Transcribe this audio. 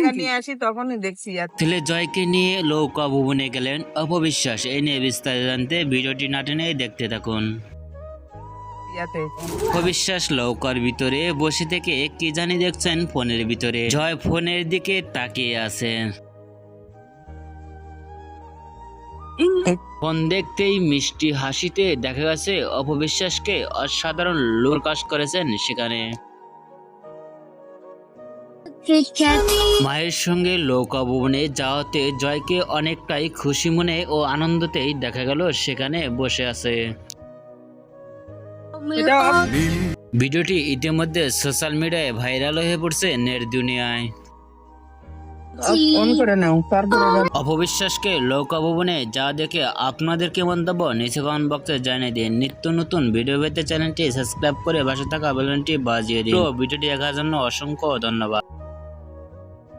টাকা নিয়ে আসি তখনই দেখছি ছেলে জয়কে নিয়ে নৌকা ভবনে গেলেন অপবিশ্বাস। এই নিয়ে বিস্তারিত জানতে ভিডিওটি না টেনে দেখতে থাকুন। ইয়াতে অপবিশ্বাস নৌকার ভিতরে বসে থেকে কি জানি দেখছেন ফোনের ভিতরে। জয় ফোনের দিকে তাকিয়ে আছেন। ফোন দেখতেই মিষ্টি হাসিতে দেখা গেছে অপবিশ্বাসকে অসাধারণ লোক কাজ করেছেন সেখানে। মায়ের সঙ্গে নৌকা ভবনে যাওয়াতে জয়কে অনেকটাই খুশি মনে ও আনন্দতেই দেখা গেল সেখানে বসে আছে। ভিডিওটি ইতিমধ্যে সোশ্যাল মিডিয়ায় ভাইরাল হয়ে পড়ছে নেট দুনিয়ায়। অন করে নাও তারপরে অপবিশ্বাসকে নৌকা ভবনে যা দেখে আপনাদের কি মন্তব্য নিচে কমেন্ট বক্সে জানিয়ে দিন। নিত্য নতুন ভিডিও পেতে চ্যানেলটি সাবস্ক্রাইব করে পাশে থাকা বেল আইকনটি বাজিয়ে দিন। তো ভিডিওটি দেখার জন্য অসংখ্য ধন্যবাদ।